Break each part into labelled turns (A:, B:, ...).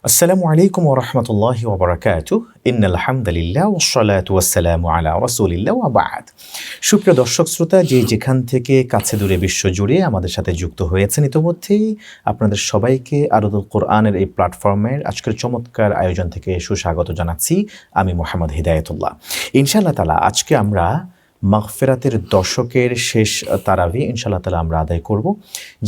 A: আসসালামু আলাইকুম ওয়া রাহমাতুল্লাহি ওয়া বারাকাতুহু। ইন্নাল হামদালিল্লাহ ওয়াসসালাতু ওয়াসসালামু আলা রাসূলিল্লাহ ওয়া বা'দ। সুপ্রিয় দর্শক শ্রোতা, যে যেখান থেকে কাছে দূরে বিশ্বজুড়ে আমাদের সাথে যুক্ত হয়েছেন, ইতোমধ্যেই আপনাদের সবাইকে আরদুল কোরআনের এই প্ল্যাটফর্মের আজকের চমৎকার আয়োজন থেকে সুস্বাগত জানাচ্ছি। আমি মোহাম্মদ হিদায়াতুল্লাহ। ইনশাআল্লাহ তাআলা আজকে আমরা মাগফিরাতের দশকের শেষ তারাবি ইনশাআল্লাহ তাআলা আমরা আদায় করব,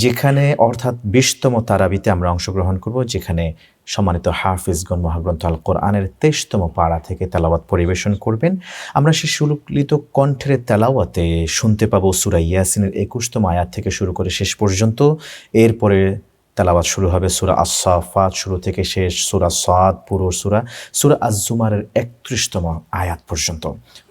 A: যেখানে অর্থাৎ ২০তম তারাবিতে আমরা অংশগ্রহণ করব, যেখানে সম্মানিত হাফিজগণ মহাগ্রন্থ আল কোরআনের ২৩তম পারা থেকে তেলাওয়াত পরিবেশন করবেন। আমরা সেই সুললিত কণ্ঠের তেলাওয়াতে শুনতে পাবো সূরা ইয়াসিনের ২১তম আয়াত থেকে শুরু করে শেষ পর্যন্ত। এরপরে তেলাওয়াত শুরু হবে সূরা আস-সাফাত শুরু থেকে শেষ, সূরা সাদ পুরো সূরা আজ-জুমারের ৩১তম আয়াত পর্যন্ত।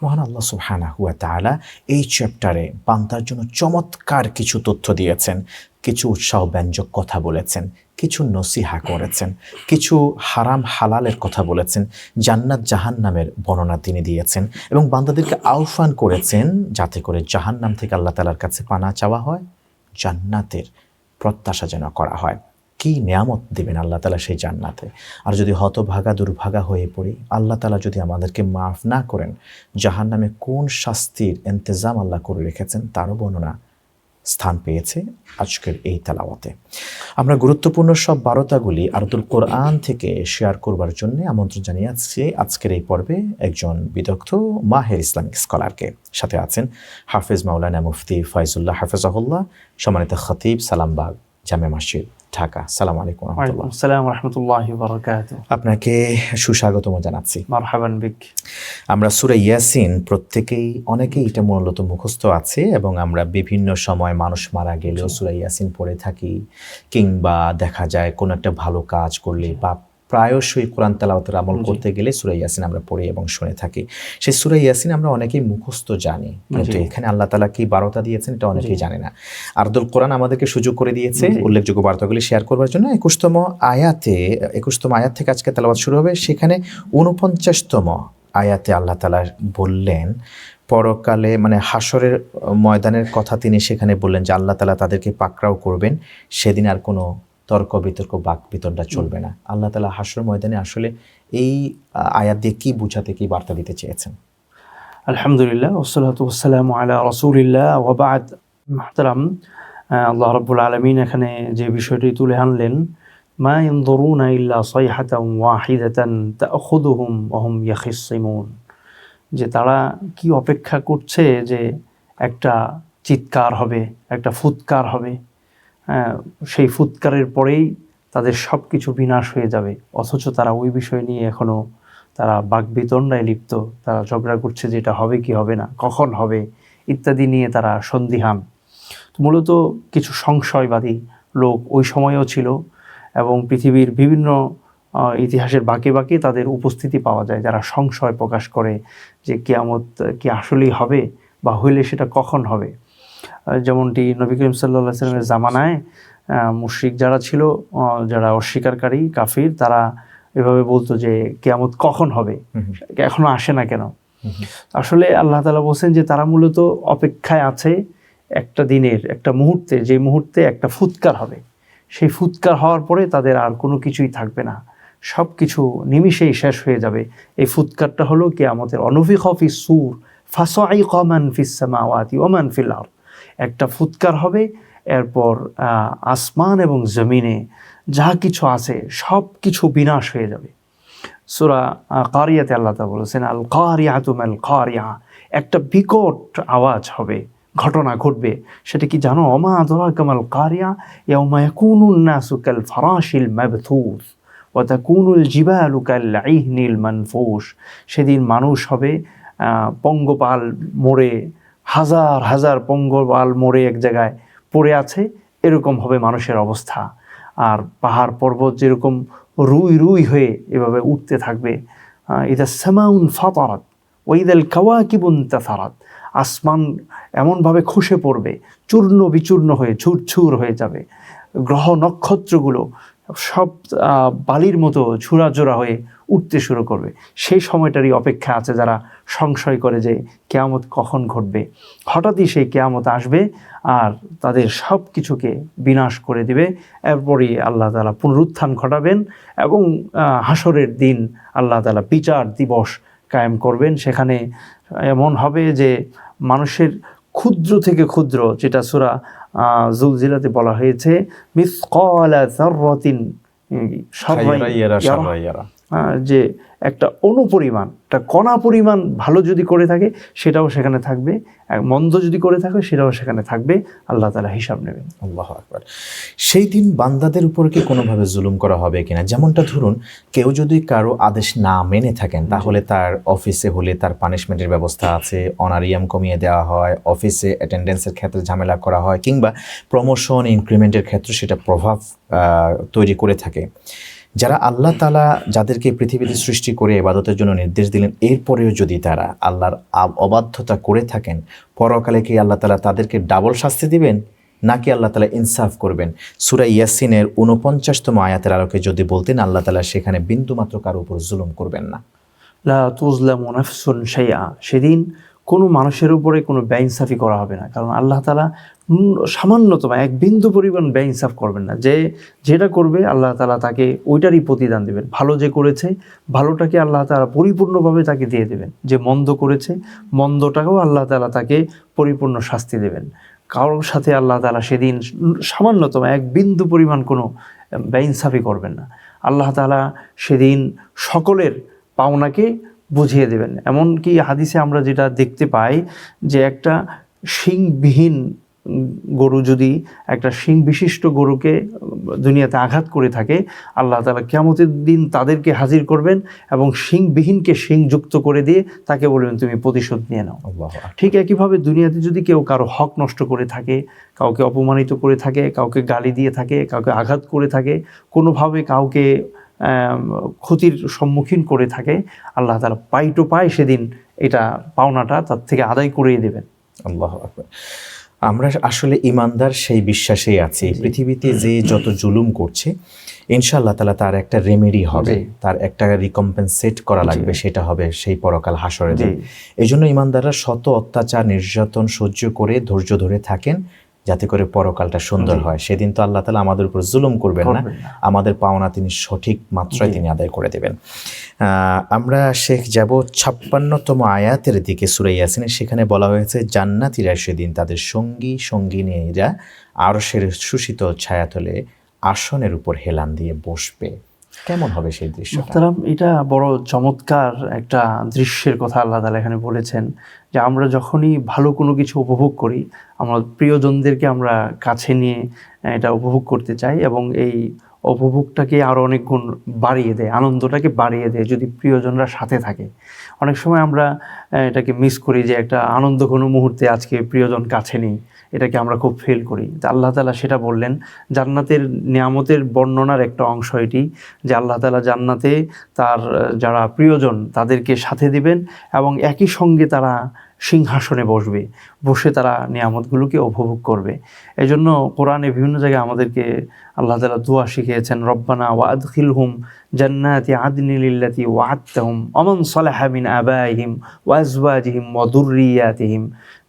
A: মহান আল্লাহ সুবহানাহু ওয়া তাআলা এই চ্যাপ্টারে বান্দার জন্য চমৎকার কিছু তথ্য দিয়েছেন, কিছু উৎসাহব্যঞ্জক কথা বলেছেন, কিছু নসিহা করেছেন, কিছু হারাম হালালের কথা বলেছেন, জান্নাত জাহান্নামের বর্ণনা তিনি দিয়েছেন এবং বান্দাদেরকে আহ্বান করেছেন যাতে করে জাহান্নাম থেকে আল্লাহ তাআলার কাছে পানা চাওয়া হয়, জান্নাতের প্রত্যাশা যেন করা হয়। কি নিয়ামত দেবেন আল্লাহ তাআলা সেই জান্নাতে। আর যদি হতভাগা দুর্ভাগা হয়ে পড়ি, আল্লাহ তাআলা যদি আমাদেরকে মাফ না করেন, জাহান্নামে কোন শাস্তির ইন্তজাম আল্লাহ করে রেখেছেন তারও বর্ণনা স্থান পেয়েছে আজকের এই তেলাওয়াতে। আমরা গুরুত্বপূর্ণ সব বারতাগুলি আরদুল কোরআন থেকে শেয়ার করবার জন্য আমন্ত্রণ জানিয়েছি আজকের এই পর্বে একজন বিদগ্ধ মাহের ইসলামিক স্কলারকে। সাথে আছেন হাফেজ মাওলানা মুফতি ফয়জুল্লাহ হাফেজাহুল্লাহ, সম্মানিত খতিব, সালামবাগ জামে মসজিদ, ঢাকা। আসসালামু আলাইকুম ওয়া রাহমাতুল্লাহ।
B: আসসালামু ওয়া রাহমাতুল্লাহি ওয়া বারাকাতুহু।
A: আপনাকে সুস্বাগতম জানাচ্ছি।
B: মারহাবান বিক।
A: আমরা সূরা ইয়াসিন অনেকেই এটা মূলত মুখস্থ আছে এবং আমরা বিভিন্ন সময় মানুষ মারা গেলেও সূরা ইয়াসিন পড়ে থাকি, কিংবা দেখা যায় কোনো একটা ভালো কাজ করলে বা প্রায়শই কোরআন তেলাওয়াতের আমল করতে গেলে সূরা ইয়াসিন আমরা পড়ি এবং শুনে থাকি। সেই সূরা ইয়াসিন আমরা অনেকেই মুখস্থ জানি, কিন্তু এখানে আল্লাহ তাআলা কি বার্তা দিয়েছেন এটা অনেকেই জানে না। আরদুল কোরআন আমাদেরকে সুযোগ করে দিয়েছে উল্লেখযোগ্য বার্তাগুলি শেয়ার করবার জন্য। ২১তম আয়াত থেকে আজকে তেলাওয়াত শুরু হবে। সেখানে ৪৯তম আয়াতে আল্লাহ তাআলা বললেন, পরকালে মানে হাসরের ময়দানের কথা তিনি সেখানে বললেন যে আল্লাহ তাআলা তাদেরকে পাকড়াও করবেন, সেদিন আর কোনো তর্ক বিতর্ক বাক বিতণ্ডা চলবে না। আল্লাহ তাআলা হাসর ময়দানে আসলে এই আয়াত দিয়ে কি বুঝাতে, কি বার্তা দিতে চেয়েছেন?
B: আলহামদুলিল্লাহ ওয়াসসালাতু ওয়াসসালামু আলা রাসূলিল্লাহ ওয়া বা'দ। মুহতারাম, আল্লাহ রাব্বুল আলামিন এখানে যে বিষয়টি তুলে আনলেন, মা ইয়ানজুরুনা ইল্লা সাইহাতান ওয়াহিদাতান তা'খুযুহুম ওয়া হুম ইয়াখিসসিমুন, যে তারা কি অপেক্ষা করছে যে একটা চিৎকার হবে, একটা ফুৎকার হবে, সেই ফুৎকারের পরেই তাদের সব কিছু বিনাশ হয়ে যাবে, অথচ তারা ওই বিষয় নিয়ে এখনও তারা বাকবিতণ্ডায় লিপ্ত। তারা ঝগড়া করছে যে এটা হবে কি হবে না, কখন হবে ইত্যাদি নিয়ে তারা সন্দিহান। মূলত কিছু সংশয়বাদী লোক ওই সময়ও ছিল এবং পৃথিবীর বিভিন্ন ইতিহাসের বাঁকে বাঁকে তাদের উপস্থিতি পাওয়া যায়, যারা সংশয় প্রকাশ করে যে কিয়ামত কি আসলেই হবে বা হইলে সেটা কখন হবে। যেমনটি নবী করিম সাল্লাল্লাহু আলাইহি ওয়াসাল্লামের জামানায় মুশরিক যারা ছিল, যারা অস্বীকারী কাফির, তারা এভাবে বলতো যে কিয়ামত কখন হবে, এখনো আসে না কেন। আসলে আল্লাহ তাআলা বলছেন যে তারা মূলত অপেক্ষায় আছে একটা দিনের, একটা মুহূর্তে, যে মুহূর্তে একটা ফুৎকার হবে। সেই ফুৎকার হওয়ার পরে তাদের আর কোনো কিছুই থাকবে না, সব কিছু নিমিষেই শেষ হয়ে যাবে। এই ফুৎকারটা হলো কিয়ামতের। অনুফিখা ফিস সূর ফাসাইকা মান ফিস সামাওয়াতি ওয়া মান ফিল আরদ। একটা ফুৎকার হবে, এরপর আসমান এবং জমিনে যা কিছু আছে সব কিছু বিনাশ হয়ে যাবে। সূরা কারিয়াতে আল্লাহ তাআলা বলেছেন, আল কারিয়াতু মাল কারিয়া, একটা বিকট আওয়াজ হবে, ঘটনা ঘটবে। সেটা কি জানো? ওমা আদরাকা মাল কারিয়া ইয়াউমা ইয়াকুনুন নাসু কাল ফারাশিল মাবথুস ওয়া তাকুনুল জিবালু কাল ইহনিল মানফুশ। সেদিন মানুষ হবে পঙ্গপাল মরে, হাজার হাজার পঙ্গপাল মরে এক জায়গায় পড়ে আছে, এরকম হবে মানুষের অবস্থা। আর পাহাড় পর্বত যেরকম রুই রুই হয়ে এভাবে উঠতে থাকবে। ইদা সামাউন ফাতারাত ওয়া ইদাল কাওয়াকিবু ইনতাসারাত, আসমান এমনভাবে খসে পড়বে, চূর্ণ বিচূর্ণ হয়ে ছুরছুর হয়ে যাবে। গ্রহ নক্ষত্রগুলো সব বালির মতো ঝুরাঝোরা হয়ে উঠতে শুরু করবে। সেই সময়টারই অপেক্ষা আছে যারা সংশয় করে যে কিয়ামত কখন ঘটবে। হঠাৎই সেই কিয়ামত আসবে আর তাদের সব কিছুকে বিনাশ করে দিবে। এরপরই আল্লাহ তাআলা পুনরুত্থান ঘটাবেন এবং হাসরের দিন আল্লাহ তাআলা বিচার দিবস কায়েম করবেন। সেখানে এমন হবে যে মানুষের ক্ষুদ্র থেকে ক্ষুদ্র, যেটা সূরা যুলজিলাতে বলা হয়েছে, মিসকালা যাররাতিন
A: খায়রা ইয়ারা শাররা ইয়ারা,
B: যে একটা অনুপরিমাণ, একটা কণা পরিমাণ ভালো যদি করে থাকে সেটাও সেখানে থাকবে, মন্দ যদি করে থাকে সেটাও সেখানে থাকবে। আল্লাহ তাআলা হিসাব নেবেন।
A: আল্লাহু আকবার। সেই দিন বান্দাদের উপর কি কোনোভাবে জুলুম করা হবে কিনা? যেমনটা ধরুন, কেউ যদি কারো আদেশ না মেনে থাকেন তাহলে তার অফিসে হলে তার পানিশমেন্টের ব্যবস্থা আছে, অনারিয়াম কমিয়ে দেওয়া হয়, অফিসে অ্যাটেন্ডেন্সের ক্ষেত্রে ঝামেলা করা হয়, কিংবা প্রমোশন ইনক্রিমেন্টের ক্ষেত্রে সেটা প্রভাব তৈরি করে থাকে। যারা আল্লাহ তাআলা যাদেরকে পৃথিবীতে সৃষ্টি করে ইবাদতের জন্য নির্দেশ দিলেন, এরপরেও যদি তারা আল্লাহর অবাধ্যতা করে থাকেন, পরকালে কি আল্লাহ তাআলা তাদেরকে ডাবল শাস্তি দিবেন নাকি আল্লাহ তাআলা ইনসাফ করবেন? সূরা ইয়াসিনের 49তম আয়াতের আলোকে যদি বলতেন, আল্লাহ তাআলা সেখানে বিন্দুমাত্র কারো উপর জুলুম করবেন না।
B: লা তুজলামু নাফসুন শাইআ, সেদিন কোনো মানুষের উপরে কোনো বেইনসাফি করা হবে না। কারণ আল্লাহ তাআলা সামান্যতম এক বিন্দু পরিমাণ বেইনসাফ করবেন না। যেটা করবে আল্লাহ তাআলা তাকে ওইটারই প্রতিদান দেবেন। ভালো যে করেছে ভালোটাকে আল্লাহ তাআলা পরিপূর্ণভাবে তাকে দিয়ে দেবেন, যে মন্দ করেছে মন্দটাকেও আল্লাহ তাআলা তাকে পরিপূর্ণ শাস্তি দেবেন। কারোর সাথে আল্লাহ তাআলা সেদিন সামান্যতম এক বিন্দু পরিমাণ কোনো বেইনসাফি করবেন না। আল্লাহ তাআলা সেদিন সকলের পাওনাকে বুঝিয়ে দেবেন। এমনকি হাদিসে আমরা যেটা দেখতে পাই যে একটা শিংবিহীন গরু যদি একটা শিং বিশিষ্ট গরুকে দুনিয়াতে আঘাত করে থাকে, আল্লাহ তাআলা কিয়ামতের দিন তাদেরকে হাজির করবেন এবং শিংবিহীনকে শিংযুক্ত করে দিয়ে তাকে বলবেন তুমি প্রতিশোধ নিয়ে নাও। ঠিক একইভাবে দুনিয়াতে যদি কেউ কারো হক নষ্ট করে থাকে, কাউকে অপমানিত করে থাকে, কাউকে গালি দিয়ে থাকে, কাউকে আঘাত করে থাকে, কোনোভাবে কাউকে ক্ষতির সম্মুখীন করে থাকে, আল্লাহ তাআলা পাই টু পাই সেদিন এটা পাওনাটা তার থেকে আদায় করিয়ে দেবেন।
A: আল্লাহু আকবার। আমরা আসলে ইমানদার সেই বিশ্বাসেই আছি, পৃথিবীতে যে যত জুলুম করছে ইনশাআল্লাহ তাআলা তার একটা রেমেডি হবে, তার একটা রিকম্পেনসেট করা লাগবে, সেটা হবে সেই পরকাল হাসরের দিন। এই জন্য ইমানদাররা শত অত্যাচার নির্যাতন সহ্য করে ধৈর্য ধরে থাকেন যাতে করে পরকালটা সুন্দর হয়। সেদিন তো আল্লাহ তাআলা আমাদের উপর জুলুম করবেন না, আমাদের পাওনা তিনি সঠিক মাত্রায় তিনি আদায় করে দেবেন। আমরা শেখ যাব 56তম আয়াতের দিকে সূরা ইয়াসিনের। সেখানে বলা হয়েছে জান্নাতীরা সেদিন তাদের সঙ্গী সঙ্গিনীরা আরশের সুশীতল ছায়াতলে আসনের উপর হেলান দিয়ে বসবে। কেমন হবে সেই দৃশ্যটা?
B: এটা বড় চমৎকার একটা দৃশ্যের কথা আল্লাহ তাআলা এখানে বলেছেন, যে আমরা যখনই ভালো কোনো কিছু উপভোগ করি, আমার প্রিয়জনদেরকে আমরা কাছে নিয়ে এটা উপভোগ করতে চাই এবং এই উপভোগটাকে আরও অনেক গুণ বাড়িয়ে দেয়, আনন্দটাকে বাড়িয়ে দেয় যদি প্রিয়জনরা সাথে থাকে। অনেক সময় আমরা এটাকে মিস করি যে একটা আনন্দ কোনো মুহূর্তে আজকে প্রিয়জন কাছে নেই, এটাকে আমরা খুব ফিল করি। আল্লাহ তাআলা সেটা বললেন, জান্নাতের নিয়ামতের বর্ণনার একটা অংশ এটি, যে আল্লাহ তাআলা জান্নাতে তার যারা প্রিয়জন তাদেরকে সাথে দিবেন এবং একই সঙ্গে তারা সিংহাসনে বসবে, বসে তারা নিয়ামতগুলোকে উপভোগ করবে। এজন্য কোরআনে বিভিন্ন জায়গায় আমাদেরকে আল্লাহ তাআলা দোয়া শিখিয়েছেন, রব্বানা ওয়া আদখিলহুম জান্নাতি আদনিল্লাতি ওয়া'আদতাহুম ওয়া মান সালাহা মিন আবাইহিম ওয়া আজওয়াজিহিম ওয়া যুররিয়াতিহিম,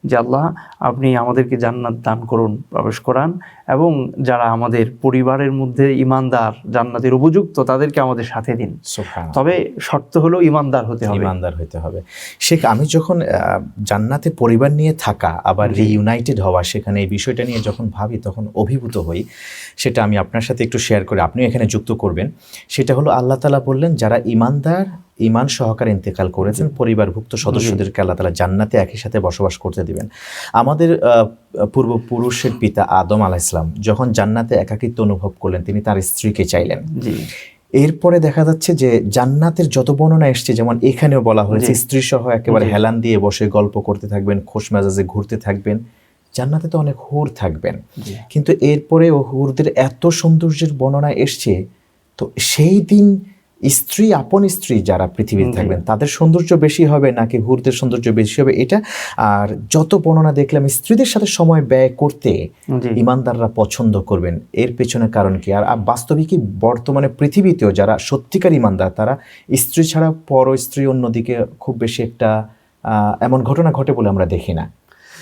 B: যে আল্লাহ আপনি আমাদেরকে জান্নাত দান করুন, প্রবেশ করান, এবং যারা আমাদের পরিবারের মধ্যে ইমানদার জান্নাতের উপযুক্ত তাদেরকে আমাদের সাথে দিন। তবে শর্ত হলো ইমানদার হতে হবে।
A: শেখ, আমি যখন জান্নাতে পরিবার নিয়ে থাকা আবার রিইউনাইটেড হওয়া, সেখানে এই বিষয়টা নিয়ে যখন ভাবি তখন অভিভূত হই। সেটা আমি আপনার সাথে একটু শেয়ার করে আপনিও এখানে যুক্ত করবেন। সেটা হলো আল্লাহ তাআলা বললেন যারা ইমানদার, ইমান সহকারে ইন্তেকাল করেছেন, পরিবারভুক্ত সদস্যদেরকে আল্লাহ তাআলা জান্নাতে একই সাথে বসবাস করতে দিবেন। আমাদের পূর্বপুরুষের পিতা আদম আলাইহিস সালাম যখন জান্নাতে একাকিত্ব অনুভব করলেন, তিনি তার স্ত্রীকে চাইলেন। এরপরে দেখা যাচ্ছে যে জান্নাতের যত বর্ণনা এসছে, যেমন এখানেও বলা হয়েছে স্ত্রী সহ একেবারে হেলান দিয়ে বসে গল্প করতে থাকবেন, খোশ মেজাজে ঘুরতে থাকবেন। জান্নাতে তো অনেক হুর থাকবেন, কিন্তু এরপরে হুরদের এত সৌন্দর্যের বর্ণনা এসছে। তো সেই দিন স্ত্রী, আপন স্ত্রী যারা পৃথিবীতে
B: জি।
A: থাকবেন তাদের সৌন্দর্য বেশি হবে নাকি হুরদের সৌন্দর্য বেশি হবে এটা। আর যত বর্ণনা দেখলাম স্ত্রীদের সাথে সময় ব্যয় করতে
B: জি।
A: ইমানদাররা পছন্দ করবেন, এর পেছনে কারণ কি? আর বাস্তবিকই বর্তমানে পৃথিবীতেও যারা সত্যিকার ইমানদার তারা স্ত্রী ছাড়া পর স্ত্রী অন্যদিকে খুব বেশি একটা এমন ঘটনা ঘটে বলে আমরা দেখি না।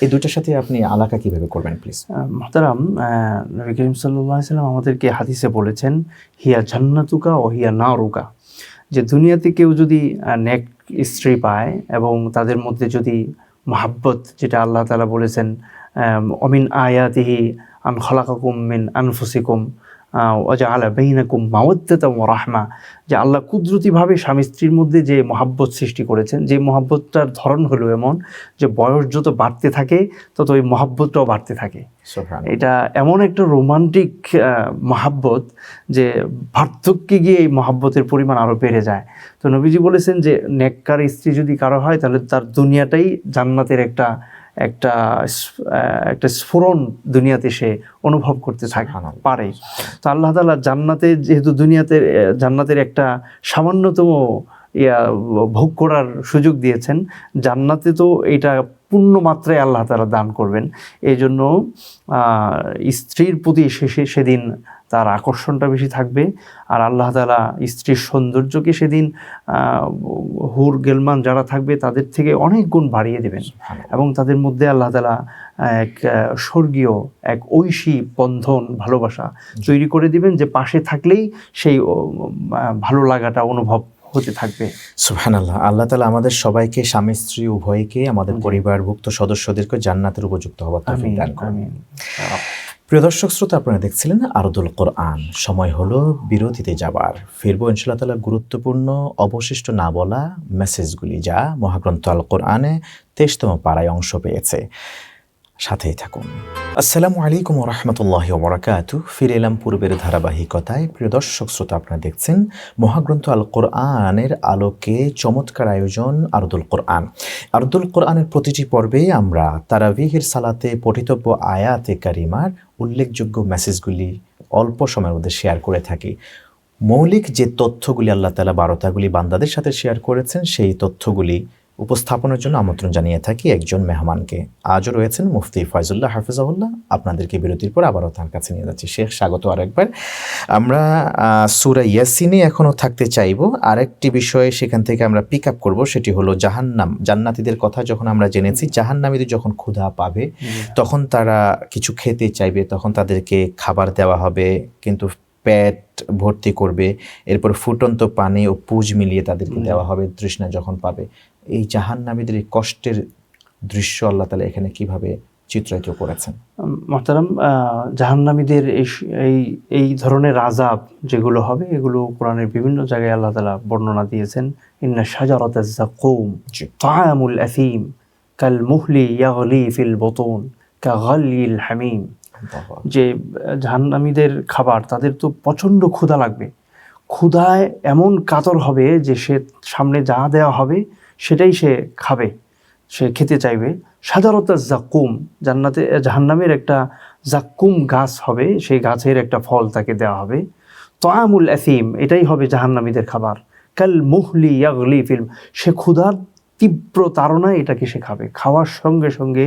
A: এই দুইটার সাথে আপনি আলাকা কিভাবে করবেন প্লিজ?
B: মুহতারাম, নবী করিম সাল্লাল্লাহু আলাইহি সাল্লাম আমাদেরকে হাদিসে বলেছেন, হিয়া জান্নাতুকা ও হিয়া নারুকা, যে দুনিয়াতে কেউ যদি নেক স্ত্রী পায় এবং তাদের মধ্যে যদি মহাব্বত, যেটা আল্লাহ তাআলা বলেছেন, অমিন আয়াতিহি আন খলাকাকুম মিন আনফুসিকুম ওয়া জাআলা বাইনাকুম মাওয়াদ্দাতাম ওয়া রাহমা, যে আল্লাহ কুদরতিভাবে স্বামী স্ত্রীর মধ্যে যে মহাব্বত সৃষ্টি করেছেন, যে মহাব্বতটার ধরন হলো এমন যে বয়স যত বাড়তে থাকে তত ওই মহাব্বতটাও বাড়তে থাকে।
A: সুবহানাল্লাহ।
B: এটা এমন একটা রোমান্টিক মহাব্বত যে বার্ধক্যে গিয়ে এই মহাব্বতের পরিমাণ আরও বেড়ে যায়। তো নবীজি বলেছেন যে নেককার স্ত্রী যদি কারো হয় তাহলে তার দুনিয়াটাই জান্নাতের একটা একটা একটা স্ফুরণ দুনিয়াতে সে অনুভব করতে পারে। তো আল্লাহ তাআলা জান্নাতে, যেহেতু দুনিয়াতে জান্নাতের একটা সামান্যতম ভোগ করার সুযোগ দিয়েছেন, জান্নাতে তো এটা পূর্ণ মাত্রায় আল্লাহ তাআলা দান করবেন। এই জন্য স্ত্রীর প্রতি সেদিন তার আকর্ষণটা বেশি থাকবে। আর আল্লাহ তাআলা স্ত্রীর সৌন্দর্যকে সেদিন হুর গেলমান যারা থাকবে তাদের থেকে অনেক গুণ বাড়িয়ে দেবেন এবং তাদের মধ্যে আল্লাহ তাআলা এক স্বর্গীয় এক ঐশী বন্ধন, ভালোবাসা তৈরি করে দিবেন, যে পাশে থাকলেই সেই ভালো লাগাটা অনুভব হতে থাকবে।
A: সুবহানাল্লাহ। আল্লাহ তাআলা আমাদের সবাইকে, স্বামী স্ত্রী উভয়কে, আমাদের পরিবারভুক্ত সদস্যদেরকে জান্নাতের উপযুক্ত হওয়ার তৌফিক দান করুন। প্রিয় দর্শক শ্রোতা, আপনারা দেখছিলেন আরদুল কোরআন। সময় হলো বিরতিতে যাবার। ফিরবো ইনশাআল্লাহ তাআলা গুরুত্বপূর্ণ অবশিষ্ট না বলা মেসেজগুলি যা মহাগ্রন্থ আল কোরআনে 23তম পারায় অংশ পেয়েছে। সাথেই থাকুন। আসসালামু আলাইকুম ওয়া রাহমাতুল্লাহি ওয়া বারাকাতুহু। ফিরে এলাম পূর্বের ধারাবাহিকতায়। প্রিয় দর্শক শ্রোতা, আপনারা দেখছেন মহাগ্রন্থ আল কোরআনের আলোকে চমৎকার আয়োজন আরদুল কোরআন। আরদুল কোরআনের প্রতিটি পর্বে আমরা তারাবিহের সালাতে পঠিতব্য আয়াতে কারিমার উল্লেখযোগ্য মেসেজগুলি অল্প সময়ের মধ্যে শেয়ার করে থাকি। মৌলিক যে তথ্যগুলি আল্লাহ তাআলা বারতাগুলি বান্দাদের সাথে শেয়ার করেছেন, সেই তথ্যগুলি উপস্থাপনের জন্য আমন্ত্রণ জানিয়ে থাকি একজন মেহমানকে। আজও রয়েছেন মুফতি ফয়জুল্লাহ হাফিজাহুল্লাহ। আপনাদেরকে বিরতির পর আবারও তার কাছে নিয়ে যাচ্ছি। শেখ, স্বাগত আরেকবার। আমরা সূরা ইয়াসিনে এখনও থাকতে চাইব। আরেকটি বিষয়ে সেখান থেকে আমরা পিক আপ করবো, সেটি হলো জাহান্নাম। জান্নাতীদের কথা যখন আমরা জেনেছি, জাহান্নামীদের যখন ক্ষুধা পাবে তখন তারা কিছু খেতে চাইবে, তখন তাদেরকে খাবার দেওয়া হবে, কিন্তু পেট ভর্তি করবে, এরপর ফুটন্ত পানি ও পুজ মিলিয়ে তাদেরকে দেওয়া হবে তৃষ্ণা যখন পাবে। এই জাহান্নামীদের এই কষ্টের দৃশ্য আল্লাহ তাআলা এখানে কিভাবে চিত্রায়িত করেছেন?
B: মুহতারাম, জাহান্নামীদের এই ধরনের আযাব যেগুলো হবে, এগুলো কোরআনের বিভিন্ন জায়গায় আল্লাহ তাআলা বর্ণনা দিয়েছেন। ইন্না শাজারাতাজ যাকুম তাআমুল আথীম কাল মুহলি ইয়াগলি ফিল বুতুন কাগালিল হামিম, যে জাহান্নামীদের খাবার, তাদের তো প্রচণ্ড ক্ষুধা লাগবে, ক্ষুধায় এমন কাতর হবে যে সে সামনে যা দেওয়া হবে সেটাই সে খাবে, সে খেতে চাইবে। সাধারণত জাক্কুম, জাহান্নামের একটা জাক্কুম গাছ হবে, সেই গাছের একটা ফল তাকে দেওয়া হবে। তাআমুল আথীম, এটাই হবে জাহান্নামীদের খাবার। কাল মুহলি ইয়াগলি ফিল, সে ক্ষুধার তীব্র তাড়নায় এটাকে সে খাবে। খাওয়ার সঙ্গে সঙ্গে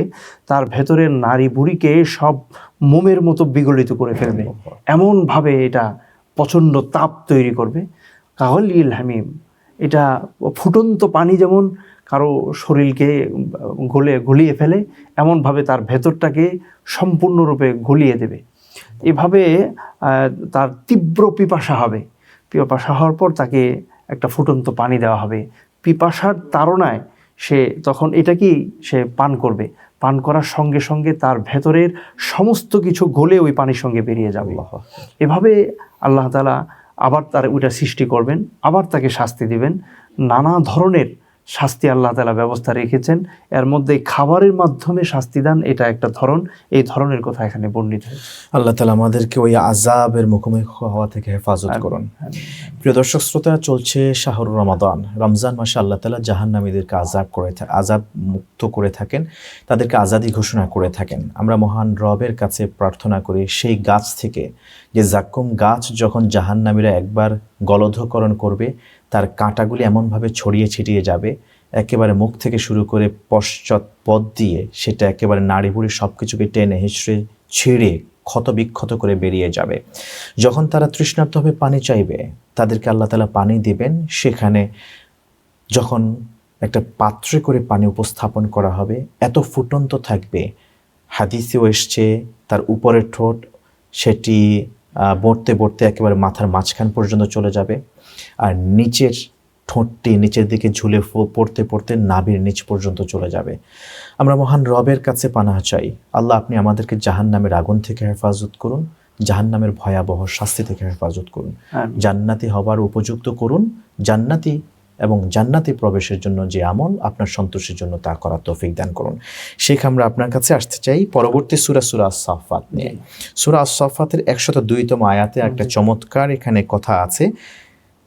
B: তার ভেতরের নারী বুড়িকে সব মোমের মতো বিগলিত করে ফেলবে, এমনভাবে এটা প্রচণ্ড তাপ তৈরি করবে। কাগলিল হামিম, এটা ফুটন্ত পানি যেমন কারো শরীরকে গলিয়ে ফেলে, এমনভাবে তার ভেতরটাকে সম্পূর্ণরূপে গলিয়ে দেবে। এভাবে তার তীব্র পিপাসা হবে। পিপাসা হওয়ার পর তাকে একটা ফুটন্ত পানি দেওয়া হবে। পিপাসার তাড়নায় সে তখন এটাকেই সে পান করবে। পান করার সঙ্গে সঙ্গে তার ভেতরের সমস্ত কিছু গলে ওই পানির সঙ্গে বেরিয়ে যাবে। এভাবে আল্লাহ তাআলা আবার তার ওইটা সৃষ্টি করবেন, আবার তাকে শাস্তি দিবেন। নানা ধরনের শাস্তি আল্লাহ তাআলা ব্যবস্থা রেখেছেন। এর মধ্যে খাবারের মাধ্যমে শাস্তি দান, এটা একটা ধরন। এই ধরনের কথা এখানে বর্ণিত হয়েছে।
A: আল্লাহ তাআলা আমাদেরকে ওই আযাবের মুখোমুখি হওয়া থেকে হেফাজত করুন। প্রিয় দর্শক শ্রোতা, চলছে শাহরুর রমাদান। রমজান মাসে আল্লাহ তাআলা জাহান্নামীদেরকে আযাব মুক্ত করে থাকেন, তাদেরকে আজাদি ঘোষণা করে থাকেন। আমরা মহান রবের কাছে প্রার্থনা করি সেই গাছ থেকে, যে জাক্কুম গাছ যখন জাহান্নামীরা একবার গলধকরণ করবে, তার কাঁটাগুলি এমনভাবে ছড়িয়ে ছিটিয়ে যাবে, একেবারে মুখ থেকে শুরু করে পশ্চাৎ পথ দিয়ে সেটা একেবারে নাড়িভুড়ি সব কিছুকে টেনে হিঁচড়ে ছিঁড়ে ক্ষতবিক্ষত করে বেরিয়ে যাবে। যখন তারা তৃষ্ণার্ত হবে পানি চাইবে, তাদেরকে আল্লাহ তাআলা পানি দিবেন। সেখানে যখন একটা পাত্রে করে পানি উপস্থাপন করা হবে, এত ফুটন্ত থাকবে, হাদিসেও এসছে তার উপরের ঠোঁট সেটি বড়তে বড়তে একেবারে মাথার মাঝখান পর্যন্ত চলে যাবে, আর নিচের ঠোঁটটি নিচের দিকে ঝুলে পড়তে পড়তে নাভির নিচ পর্যন্ত চলে যাবে। আমরা মহান রবের কাছে পানাহ চাই, আল্লাহ আপনি আমাদেরকে জাহান্নামের আগুন থেকে হেফাজত করুন, জাহান্নামের ভয়াবহ শাস্তি থেকে হেফাজত করুন, জান্নাতি হবার উপযুক্ত করুন, জান্নাতি এবং জান্নাতি প্রবেশের জন্য যে আমল আপনার সন্তোষের জন্য তা করার তৌফিক দান করুন। শেখ, আমরা আপনার কাছে আসতে চাই পরবর্তী সূরা আস-সাফফাত নিয়ে। সূরা আস-সাফফাতের 102তম আয়াতে একটা চমৎকার এখানে কথা আছে।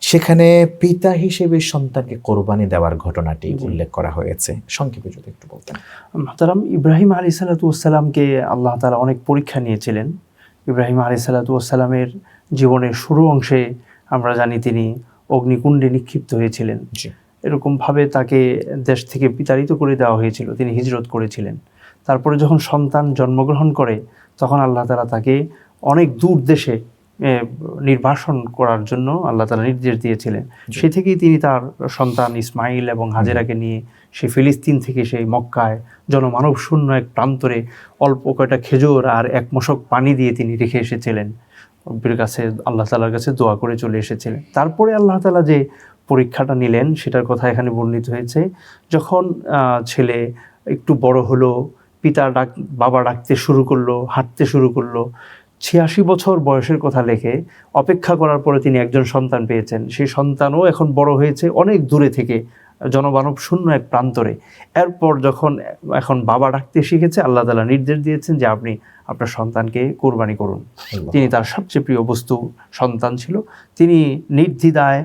A: সেখানে পিতা হিসেবে সন্তানকে কোরবানি দেওয়ার ঘটনাটি উল্লেখ করা হয়েছে। সংক্ষেপে যদি একটু বলতেন।
B: মুহতারাম, ইব্রাহিম আলাইহিসসালামকে আল্লাহ তাআলা অনেক পরীক্ষা নিয়েছিলেন। ইব্রাহিম আলাইহিসসালামের জীবনের শুরু অংশে আমরা জানি তিনি অগ্নিকুণ্ডে নিক্ষিপ্ত হয়েছিলেন। এরকমভাবে তাকে দেশ থেকে বিতাড়িত করে দেওয়া হয়েছিল, তিনি হিজরত করেছিলেন। তারপরে যখন সন্তান জন্মগ্রহণ করে তখন আল্লাহ তাআলা তাকে অনেক দূর দেশে নির্বাসন করার জন্য আল্লাহ তাআলা নির্দেশ দিয়েছিলেন। সেই থেকেই তিনি তার সন্তান ইসমাইল এবং হাজেরাকে নিয়ে সেই ফিলিস্তিন থেকে সেই মক্কায় জনমানব শূন্য এক প্রান্তরে অল্প কয়টা খেজুর আর এক মশক পানি দিয়ে তিনি রেখে এসেছিলেন। রব্বির কাছে, আল্লাহ তাআলার কাছে দোয়া করে চলে এসেছিলেন। তারপরে আল্লাহ তাআলা যে পরীক্ষাটা নিলেন সেটার কথা এখানে বর্ণিত হয়েছে। যখন ছেলে একটু বড় হলো, বাবা ডাকতে শুরু করলো, হাঁটতে শুরু করলো, 86 বছর বয়সের কথা লেখে অপেক্ষা করার পরে তিনি একজন সন্তান পেয়েছেন। সেই সন্তানও এখন বড় হয়েছে অনেক দূরে থেকে জনমানব শূন্য এক প্রান্তরে। এরপর যখন এখন বাবা ডাকতে শিখেছে, আল্লাহ তাআলা নির্দেশ দিয়েছেন যে আপনি আপনার সন্তানকে কোরবানি করুন। তিনি তার সবচেয়ে প্রিয় বস্তু সন্তান ছিল। তিনি নির্দ্বিধায়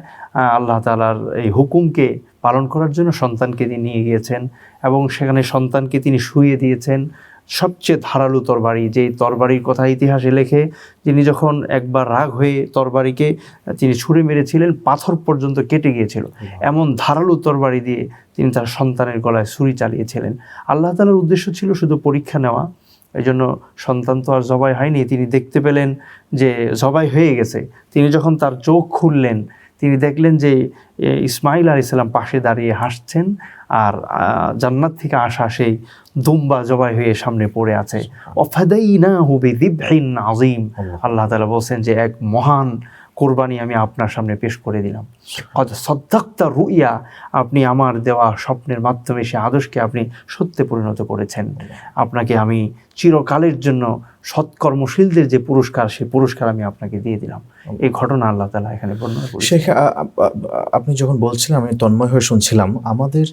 B: আল্লাহ তাআলার এই হুকুমকে পালন করার জন্য সন্তানকে তিনি নিয়ে গিয়েছেন এবং সেখানে সন্তানকে তিনি শুইয়ে দিয়েছেন সবচেয়ে ধারালো তরবারি, যে তরবারির কথা ইতিহাসে লেখে যিনি যখন একবার রাগ হয়ে তরবারিকে তিনি ছুঁড়ে মেরেছিলেন পাথর পর্যন্ত কেটে গিয়েছিল, এমন ধারালো তরবারি দিয়ে তিনি তার সন্তানের গলায় ছুরি চালিয়েছিলেন। আল্লাহ তাআলার উদ্দেশ্য ছিল শুধু পরীক্ষা নেওয়া। এই জন্য সন্তান তো আর জবাই হয়নি, তিনি দেখতে পেলেন যে জবাই হয়ে গেছে। তিনি যখন তার চোখ খুললেন তিনি দেখলেন যে ইসমাইল আলাইহিস সালাম পাশে দাঁড়িয়ে হাসছেন আর জান্নাত থেকে আসা সেই দুম্বা জবাই হয়ে সামনে পড়ে আছে। ওয়াফাদাইনাহু বিযিবহিন আযীম, আল্লাহ তাআলা বলছেন যে এক মহান কোরবানি আমি আপনার সামনে পেশ করে দিলাম। কদ সাদ্দাকতা রুইয়া, আপনি আমার দেওয়া স্বপ্নের মাধ্যমে সে আদর্শকে আপনি সত্যে পরিণত করেছেন। আপনাকে আমি চিরকালের জন্য সৎকর্মশীলদের যে পুরস্কার, সেই পুরস্কার আমি আপনাকে দিয়ে দিলাম। এই ঘটনা আল্লাহ তাআলা এখানে বর্ণনা করেছেন।
A: শেখ, আপনি যখন বলছিলেন আমি তন্ময় হয়ে শুনছিলাম। আমাদের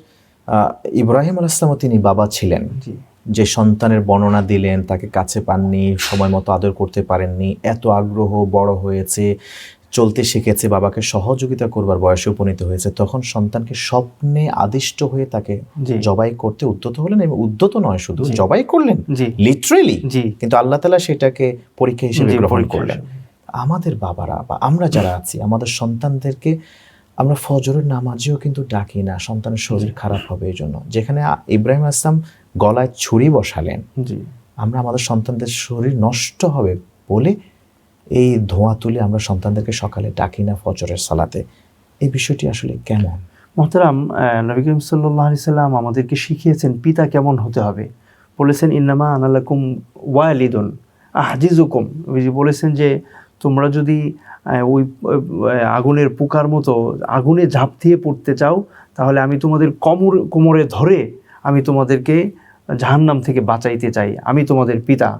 A: ইব্রাহিম আলাইহিস সালাম তিনি বাবা ছিলেন, যে সন্তানের বর্ণনা দিলেন, তাকে কাছে পাননি, সময় মতো আদর করতে পারেননি, এত আগ্রহ, বড় হয়েছে, চলতে শিখেছে, বাবাকে সহযোগিতা করবার বয়সে উপনীত হয়েছে, তখন সন্তানকে স্বপ্নে আদিষ্ট হয়ে তাকে জবাই করতে উদ্যত হলেন। এবং উদ্যত নয়, শুধু জবাই করলেন লিটারেলি, কিন্তু আল্লাহ তাআলা সেটাকে পরীক্ষা হিসেবে গ্রহণ করলেন। আমাদের বাবারা বা আমরা যারা আছি, আমাদের সন্তানদেরকে আমরা ফজরের নামাজেও কিন্তু ডাকি না, সন্তানের শরীর খারাপ হবে এই জন্য। যেখানে ইব্রাহিম আলাইহিস সালাম গলায় ছুরি বসালেন, আমরা আমাদের সন্তানদের শরীর নষ্ট হবে বলে এই ধোঁয়া তুলে আমরা সন্তানদেরকে সকালে ডাকি না ফজরের সালাতে। এই বিষয়টি আসলে কেমন?
B: মুহতারাম, নবী করিম সাল্লাল্লাহু আলাইহি সাল্লাম আমাদেরকে শিখিয়েছেন পিতা কেমন হতে হবে। বলেছেন ইন্নামা আনা লাকুম ওয়ালিদুন আহজিজুকুম, বলেছেন যে তোমরা যদি ওই আগুনের পোকার মতো আগুনে ঝাঁপ দিয়ে পড়তে চাও, তাহলে আমি তোমাদের কোমরে ধরে আমি তোমাদেরকে জাহান্নাম থেকে বাঁচাইতে চাই, আমি তোমাদের পিতা।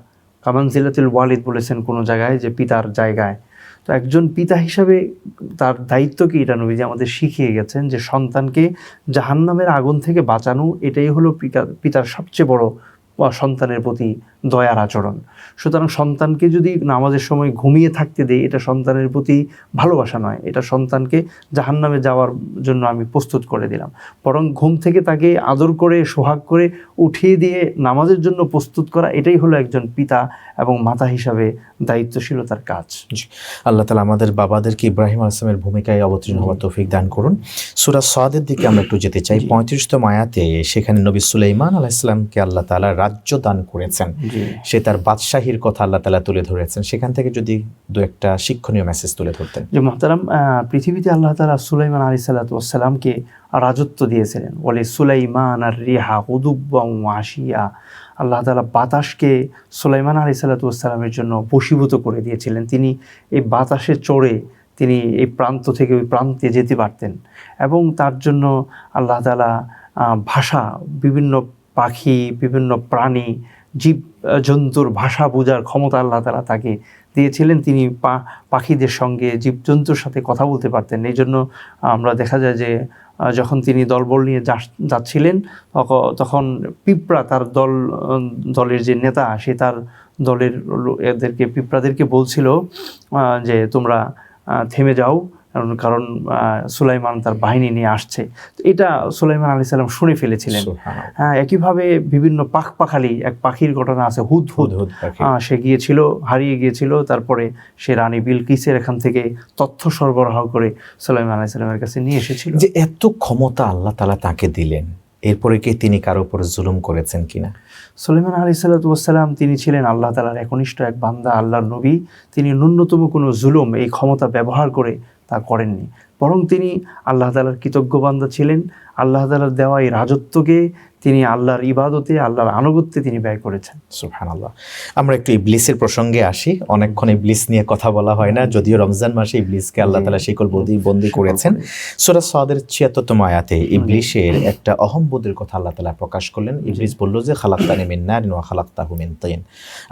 B: কামানজিলাতুল ওয়ালিদ বলেছেন কোনো জায়গায় যে পিতার জায়গায়। তো একজন পিতা হিসাবে তার দায়িত্ব কি, এটা নবীজি আমাদের শিখিয়ে গেছেন যে সন্তানকে জাহান্নামের আগুন থেকে বাঁচানো, এটাই হলো পিতার সবচেয়ে বড় সন্তানের প্রতি দয়ার আচরণ। সুতরাং সন্তানকে যদি নামাজের সময় ঘুমিয়ে থাকতে দেই, এটা সন্তানের প্রতি ভালোবাসা নয়, এটা সন্তানকে জাহান্নামে যাওয়ার জন্য আমি প্রস্তুত করে দিলাম। বরং ঘুম থেকে তাকে আদর করে সোহাগ করে উঠিয়ে দিয়ে নামাজের জন্য প্রস্তুত করা, এটাই হলো একজন পিতা এবং মাতা হিসাবে দায়িত্বশীলতার কাজ।
A: আল্লাহ তাআলা আমাদের বাবাদেরকে ইব্রাহিম আলাইহিস সালামের ভূমিকায় অবতীর্ণ হওয়ার তৌফিক দান করুন। সূরা সাদের দিকে আমরা একটু যেতে চাই। 35তম আয়াতে সেখানে নবী সুলাইমান আলাইহিস সালামকে আল্লাহ তাআলা রাজ্য দান করেছেন, সে তার বাদশাহীর কথা আল্লাহ তাআলা তুলে ধরেছেন। সেখান থেকে যদি দু একটা শিক্ষণীয় মেসেজ তুলে ধরতেন।
B: যে মুহতারাম, পৃথিবীতে আল্লাহ তাআলা সুলাইমান আলাইহিস সালাতু ওয়াস সালামকে রাজত্ব দিয়েছিলেন। ওয়ালি সুলাইমান আর রিহা উদুব্বাম ওয়াশিয়া, আল্লাহ তাআলা বাতাসকে সুলাইমান আলাইহিস সালাতু ওয়াস সালামের জন্য বশীভূত করে দিয়েছিলেন। তিনি এই বাতাসে চড়ে তিনি এই প্রান্ত থেকে ওই প্রান্তে যেতে পারতেন, এবং তার জন্য আল্লাহ তাআলা ভাষা, বিভিন্ন পাখি, বিভিন্ন প্রাণী, জীব জন্তুর ভাষা বোঝার ক্ষমতা আল্লাহ তাআলা তাকে দিয়েছিলেন। তিনি পাখিদের সঙ্গে, জীবজন্তুর সাথে কথা বলতে পারতেন। এই জন্য আমরা দেখা যায় যে যখন তিনি দলবল নিয়ে যাচ্ছিলেন, তখন পিঁপড়া, তার দলের যে নেতা, সে তার দলের পিঁপড়াদেরকে বলছিল যে তোমরা থেমে যাও, কারণ সুলাইমান তার বাহিনী নিয়ে আসছে। তো এটা সুলাইমান আলাইহিস সালাম শুনে ফেলেছিলেন। হ্যাঁ, একইভাবে বিভিন্ন পাখালি, এক পাখির ঘটনা আছে, হুদহুদ, সে গিয়েছিল, হারিয়ে গিয়েছিল, তারপরে সে রানী বিলকিসের এখান থেকে তথ্য সরবরাহ করে সুলাইমান আলাইহিস সালামের কাছে নিয়ে এসেছিল।
A: যে এত ক্ষমতা আল্লাহ তাআলা তাকে দিলেন, এরপরে কি তিনি কারো উপর জুলুম করেছেন কিনা?
B: সুলাইমান আলাইহিস সালাতু ওয়াস সালাম, তিনি ছিলেন আল্লাহ তাআলার একনিষ্ঠ এক বান্দা, আল্লাহর নবী। তিনি ন্যূনতম কোনো জুলুম এই ক্ষমতা ব্যবহার করে তা করেননি, বরং তিনি আল্লাহ তাআলার কৃতজ্ঞ বান্দা ছিলেন। আল্লাহ তাআলার দেওয়া এই রাজত্বকে তিনি আল্লাহর ইবাদতে, আল্লাহর আনুগত্যে তিনি ব্যয় করেছেন।
A: সুবহানাল্লাহ। আমরা একটু ইবলিসের প্রসঙ্গে আসি। অনেকক্ষণ ইবলিস নিয়ে কথা বলা হয় না, যদিও রমজান মাসে ইবলিসকে আল্লাহ তাআলা শিকল বন্দী করেছেন। সূরা সাদের ৭৬তম আয়াতে ইবলিসের একটা অহংবোধের কথা আল্লাহ তাআলা প্রকাশ করলেন। ইবলিস বলল যে খালাকতানি মিন নারিন ওয়া খালাকতাহু মিন তিন,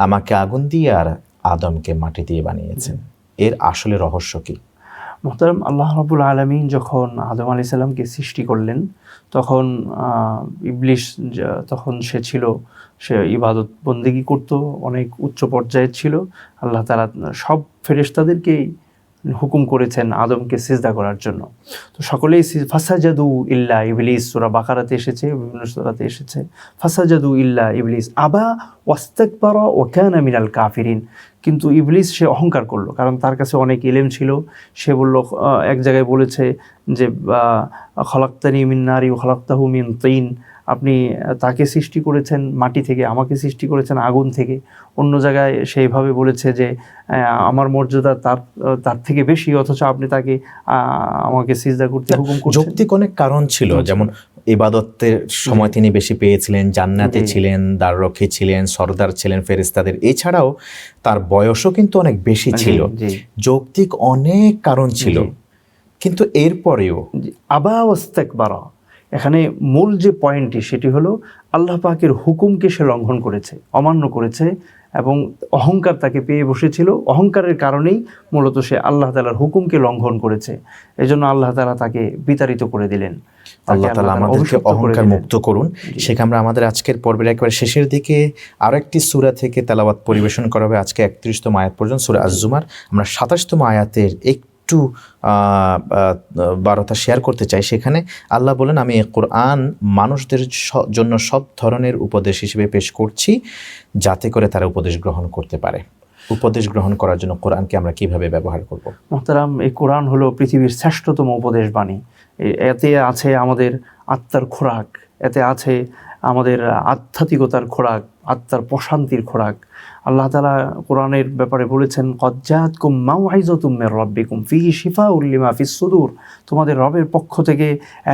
A: আমাকে আগুন দিয়ে আর আদমকে মাটি দিয়ে বানিয়েছেন। এর আসলে রহস্য কি?
B: মুহতারাম, আল্লাহ রাব্বুল আলামিন যখন আদম আলাইহিস সালামকে সৃষ্টি করলেন, তখন ইবলিস, তখন সে ইবাদত বন্দেগী করত, অনেক উচ্চ পর্যায়ের ছিল। আল্লাহ তাআলা সব ফেরেশতাদেরকেই হুকুম করেছেন আদমকে সিজদা করার জন্য। তো সকলেই ফাসাজাদু ইল্লা ইবলিস, সূরা বাকারাতে এসেছে, বিভিন্ন সূরাতে এসেছে, ফাসাজাদু ইল্লা ইবলিস আবা ওয়াস্তাকবারা ওয়া কানা মিনাল কাফিরিন। কিন্তু ইবলিস সে অহংকার করলো, কারণ তার কাছে অনেক ইলম ছিল। সে বলল, এক জায়গায় বলেছে যে খলাকতানি মিন নারি ওয়া খলাকতাহু মিন তিন, আপনি তাকে সৃষ্টি করেছেন মাটি থেকে, আমাকে সৃষ্টি করেছেন আগুন থেকে। অন্য জায়গায় সেইভাবে বলেছে যে আমার মর্যাদা তার থেকে বেশি, অথচ আপনি তাকে আমাকে সিজদা করতে হুকুম করছেন।
A: যৌক্তিক অনেক কারণ ছিল, যেমন ইবাদতের সময় তিনি বেশি পেয়েছিলেন, জান্নাতে ছিলেন, দ্বাররক্ষী ছিলেন, সরদার ছিলেন ফেরেশতাদের, এছাড়াও তার বয়সও কিন্তু অনেক বেশি ছিল। যৌক্তিক অনেক কারণ ছিল, কিন্তু এরপরেও
B: আবা ওয়াস্তাকবারা, এখানে মূল যে পয়েন্টটি সেটি হলো আল্লাহ পাকের হুকুমকে সে লঙ্ঘন করেছে, অমান্য করেছে, এবং অহংকার তাকে পেয়ে বসেছিল। অহংকারের কারণেই মূলত সে আল্লাহ তাআলার হুকুমকে লঙ্ঘন করেছে। এজন্য আল্লাহ তাআলা তাকে বিতাড়িত করে দিলেন।
A: আল্লাহ তাআলা আমাদেরকে অহংকার মুক্ত করুন। সেখানে আমরা আমাদের আজকের পর্বের একেবারে শেষের দিকে আরো একটি সূরা থেকে তেলাওয়াত পরিবেশন করা হবে। আজকে ৩১তম আয়াত পর্যন্ত সূরা আজ-জুমার আমরা ২৭তম আয়াতের একটু বারতা শেয়ার করতে চাই। সেখানে আল্লাহ বলেন, আমি এই কোরআন মানুষদের জন্য সব ধরনের উপদেশ হিসেবে পেশ করছি, যাতে করে তারা উপদেশ গ্রহণ করতে পারে। উপদেশ গ্রহণ করার জন্য কোরআনকে আমরা কিভাবে ব্যবহার করব?
B: মুহতারাম, এই কোরআন হলো পৃথিবীর শ্রেষ্ঠতম উপদেশ বাণী। এতে আছে আমাদের আত্মার খোরাক, এতে আছে আমাদের আধ্যাত্মিকতার খোরাক, আত্মার প্রশান্তির খোরাক। আল্লাহ তাআলা কোরআনের ব্যাপারে বলেছেন, কদ জাআতকুম মাউইযাতুম মির রাব্বিকুম ফীহি শিফাউল লিমা ফিস সুদূর, তোমাদের রবের পক্ষ থেকে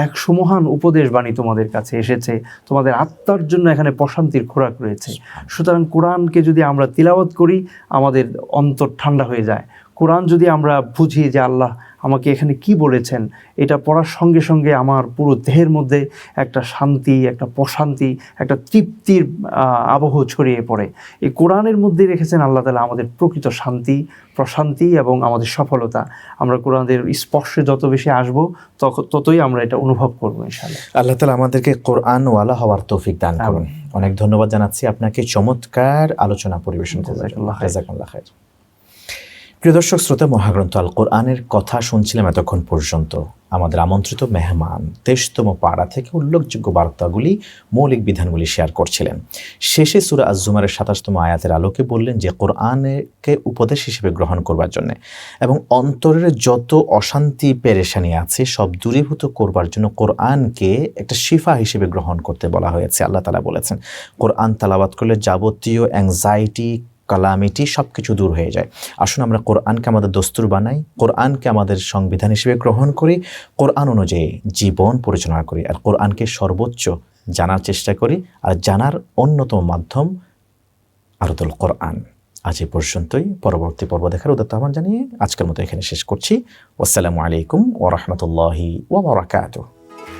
B: এক সুমহান উপদেশ বাণী তোমাদের কাছে এসেছে, তোমাদের আত্মার জন্য এখানে প্রশান্তির খোরাক রয়েছে। সুতরাং কোরআনকে যদি আমরা তিলাওয়াত করি, আমাদের অন্তর ঠান্ডা হয়ে যায়। কোরআন যদি আমরা বুঝি যে আল্লাহ আমাকে এখানে কি বলেছেন, এটা পড়ার সঙ্গে সঙ্গে আমার পুরো দেহের মধ্যে একটা শান্তি, একটা প্রশান্তি, একটা তৃপ্তির আবহ ছড়িয়ে পড়ে। এই কোরআনের মধ্যে রেখেছেন আল্লাহ তাআলা আমাদের প্রকৃত শান্তি, প্রশান্তি এবং আমাদের সফলতা। আমরা কোরআনের স্পর্শে যত বেশি আসবো ততই আমরা এটা অনুভব করবো ইনশাআল্লাহ।
A: আল্লাহ তাআলা আমাদেরকে কোরআনওয়ালা হওয়ার তৌফিক দান করুন। অনেক ধন্যবাদ জানাচ্ছি আপনাকে চমৎকার আলোচনা পরিবেশন করার জন্য। জাযাকাল্লাহ খাইর। প্রিয় দর্শক শ্রোতা, মহাগ্রন্থ আল কোরআনের কথা শুনছিলাম এতক্ষণ পর্যন্ত। আমাদের আমন্ত্রিত মেহমান 23তম পাড়া থেকে উল্লেখযোগ্য বার্তাগুলি, মৌলিক বিধানগুলি শেয়ার করছিলেন। শেষে সূরা আজ-জুমারের 27তম আয়াতের আলোকে বললেন যে কোরআনকে উপদেশ হিসেবে গ্রহণ করবার জন্য এবং অন্তরের যত অশান্তি পেরেশানি আছে সব দূরীভূত করবার জন্য কোরআনকে একটা শিফা হিসেবে গ্রহণ করতে বলা হয়েছে। আল্লাহ তাআলা বলেছেন কোরআন তেলাওয়াত করলে যাবতীয় অ্যাংজাইটি, কালামিটি সব কিছু দূর হয়ে যায়। আসুন আমরা কোরআনকে আমাদের দস্তুর বানাই, কোরআনকে আমাদের সংবিধান হিসেবে গ্রহণ করি, কোরআন অনুযায়ী জীবন পরিচালনা করি, আর কোরআনকে সর্বোচ্চ জানার চেষ্টা করি। আর জানার অন্যতম মাধ্যম আরদুল কোরআন। আজ এই পর্যন্তই। পরবর্তী পর্ব দেখার উদাত্ত আহ্বান জানিয়ে আজকের মতো এখানে শেষ করছি। আসসালামু আলাইকুম ওয়া রাহমাতুল্লাহি ওয়া বারাকাতুহু।